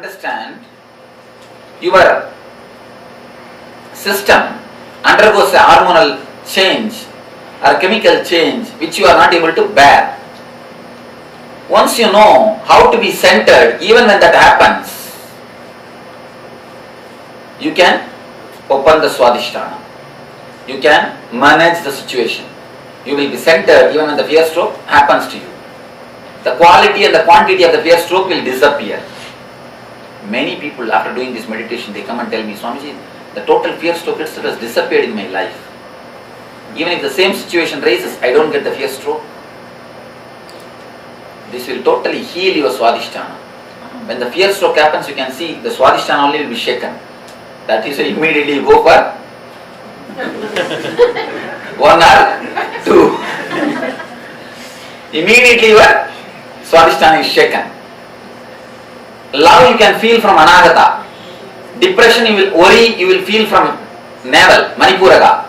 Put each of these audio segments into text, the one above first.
understand, your system undergoes a hormonal change or chemical change which you are not able to bear. Once you know how to be centered, even when that happens, you can open the Swadhisthana. You can manage the situation. You will be centered even when the fear stroke happens to you. The quality and the quantity of the fear stroke will disappear. Many people after doing this meditation, they come and tell me, Swamiji, the total fear stroke itself has disappeared in my life. Even if the same situation rises, I don't get the fear stroke. This will totally heal your Swadhisthana. When the fear stroke happens, you can see the Swadhisthana only will be shaken. That is why immediately you go for 1 or 2. Immediately your Swadhisthana is shaken. Love you can feel from Anahata. Depression you will worry, you will feel from navel, Manipuraga.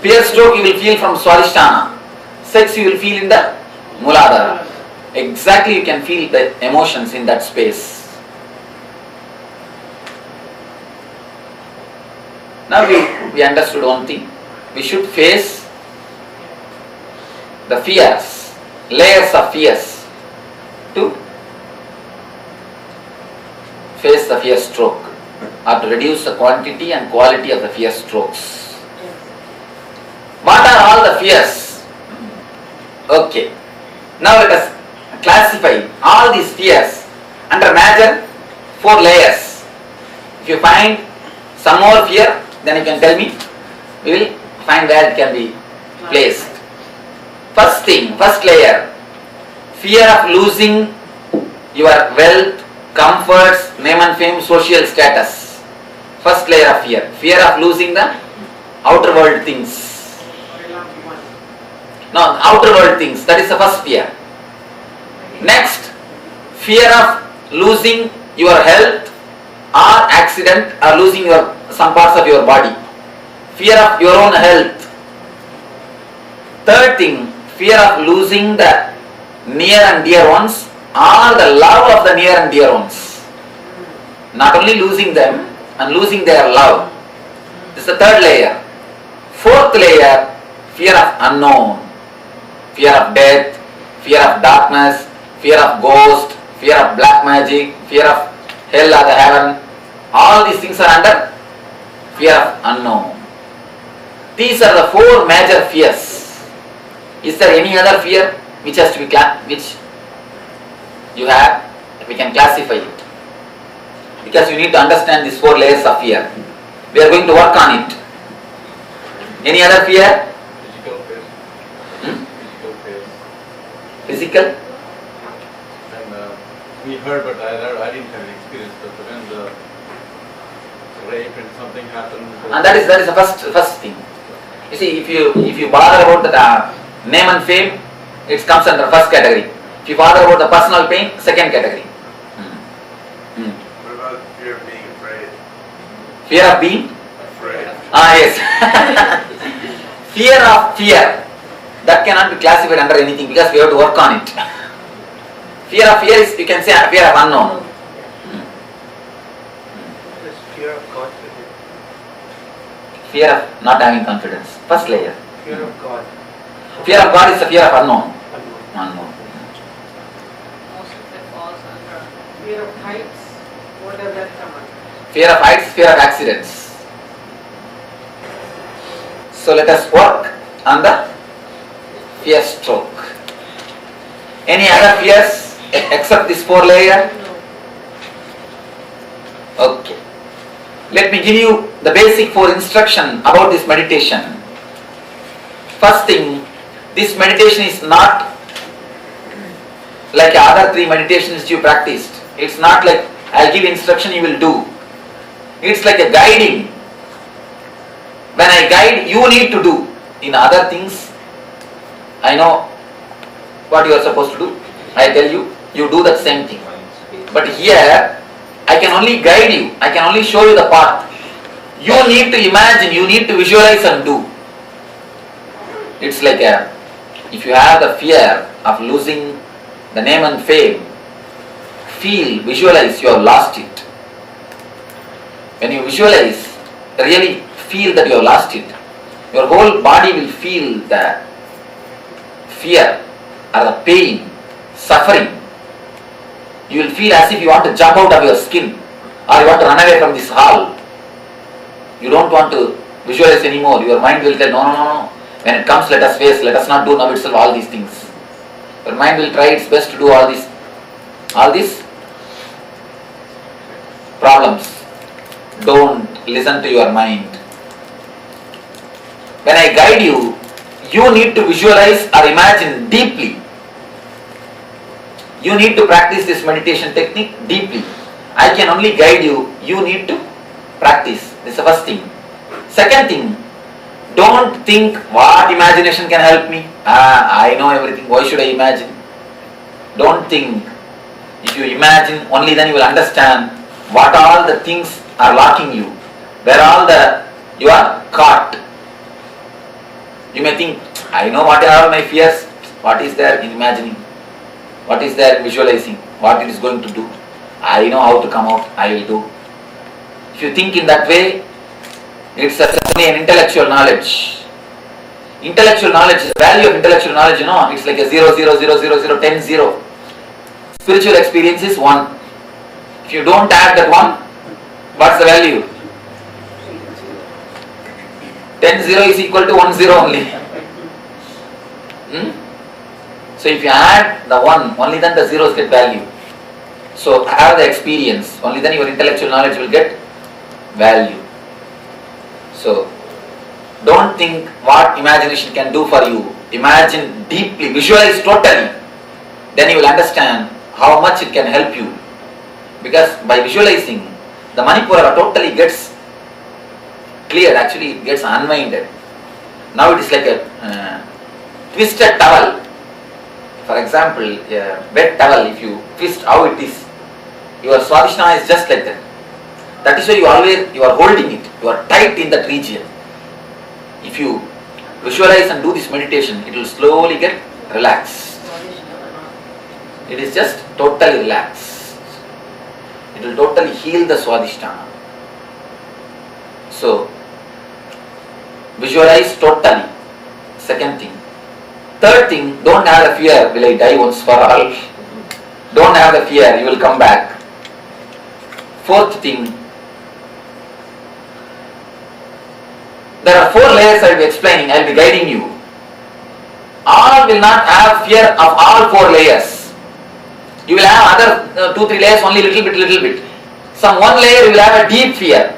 Fear stroke you will feel from Swadhisthana. Sex you will feel in the Muladhara. Exactly you can feel the emotions in that space. Now we understood one thing. We should face the fears, layers of fears to face the fear stroke or to reduce the quantity and quality of the fear strokes. What are all the fears? Okay. Now let us classify all these fears under major 4 layers. If you find some more fear, then you can tell me. We will find where it can be placed. First thing, first layer, fear of losing your wealth, comforts, name and fame, social status. First layer of fear. Fear of losing the outer world things. No, outer world things. That is the first fear. Next, fear of losing your health or accident or losing some parts of your body. Fear of your own health. Third thing, fear of losing the near and dear ones or the love of the near and dear ones. Not only losing them and losing their love. This is the third layer. Fourth layer, fear of unknown. Fear of death, fear of darkness, fear of ghost, fear of black magic, fear of hell or the heaven. All these things are under fear of unknown. These are the 4 major fears. Is there any other fear which has to be which you have? We can classify it. Because you need to understand these 4 layers of fear. We are going to work on it. Any other fear? Physical fear. Physical fear. Physical? And we heard, but I didn't have an experience. But when the rape and something happened, and that is the first thing. You see, if you bother about the name and fame, it comes under first category. If you bother about the personal pain, second category. What about fear of being afraid? Fear of being? Afraid. Yes. Fear of fear. That cannot be classified under anything because we have to work on it. Fear of fear is, you can say, fear of unknown. Fear of confidence. Fear of not having confidence. First layer. Fear of God. Fear of God is the fear of unknown. Unknown. Most of it falls under Fear of heights, what does that come under? Fear of heights, fear of accidents. So let us work on the fear stroke. Any other fears except this 4 layer? Okay. Let me give you the basic 4 instruction about this meditation. First thing, this meditation is not like other 3 meditations you practiced. It's not like I'll give instruction you will do. It's like a guiding. When I guide, you need to do. In other things, I know what you are supposed to do. I tell you, you do that same thing. But here, I can only guide you. I can only show you the path. You need to imagine, you need to visualize and do. It's like if you have the fear of losing the name and fame, feel, visualize you have lost it. When you visualize, really feel that you have lost it, your whole body will feel the fear or the pain, suffering. You will feel as if you want to jump out of your skin or you want to run away from this hall. You don't want to visualize anymore. Your mind will tell, no. When it comes, let us face, let us not do now itself all these things. Your mind will try its best to do all these problems. Don't listen to your mind. When I guide you, you need to visualize or imagine deeply. You need to practice this meditation technique deeply. I can only guide you. You need to practice. This is the first thing. Second thing, don't think what imagination can help me. I know everything. Why should I imagine? Don't think. If you imagine, only then you will understand what all the things are locking you. Where all you are caught. You may think, I know what are my fears. What is there in imagining? What is there in visualizing? What it is going to do? I know how to come out. I will do. If you think in that way, it's only an intellectual knowledge. Intellectual knowledge, the value of intellectual knowledge, it's like a 0, 0, 0, 0, 0, 10, 0. Spiritual experience is 1. If you don't add that 1, what's the value? 10, 0 is equal to 1, 0 only. So if you add the 1, only then the zeros get value. So have the experience, only then your intellectual knowledge will get value. So don't think what imagination can do for you. Imagine deeply, visualize totally. Then you will understand how much it can help you. Because by visualizing, the Manipura totally gets cleared, actually it gets unwinded. Now it is like a twisted towel. For example, a wet towel, if you twist how it is, your Swadhisthana is just like that. That is why you are holding it, you are tight in that region. If you visualize and do this meditation, it will slowly get relaxed. It is just totally relaxed. It will totally heal the Swadhisthana. So, visualize totally. Second thing. Third thing, don't have the fear, will I die once for all? Don't have the fear, you will come back. Fourth thing, there are 4 layers I will be explaining, I will be guiding you. All will not have fear of all 4 layers. You will have other 2-3 layers only little bit. Some 1 layer you will have a deep fear.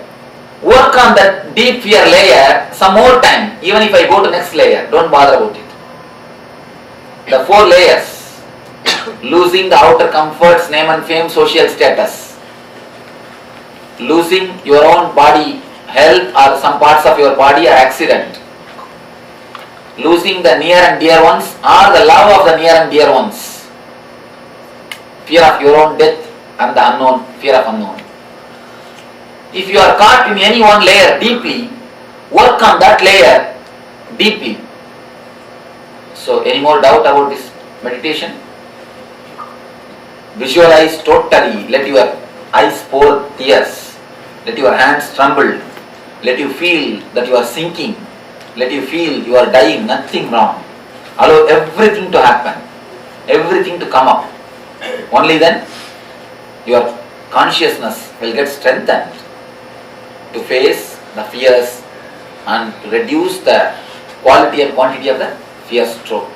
Work on that deep fear layer some more time, even if I go to next layer, don't bother about it. The 4 layers, losing the outer comforts, name and fame, social status, losing your own body, health or some parts of your body or accident, losing the near and dear ones or the love of the near and dear ones, fear of your own death and the unknown, fear of unknown. If you are caught in any one layer deeply, work on that layer deeply. So, any more doubt about this meditation? Visualize totally, let your eyes pour tears, let your hands tremble, let you feel that you are sinking, let you feel you are dying, nothing wrong. Allow everything to happen, everything to come up. Only then your consciousness will get strengthened to face the fears and to reduce the quality and quantity of the fear stroke.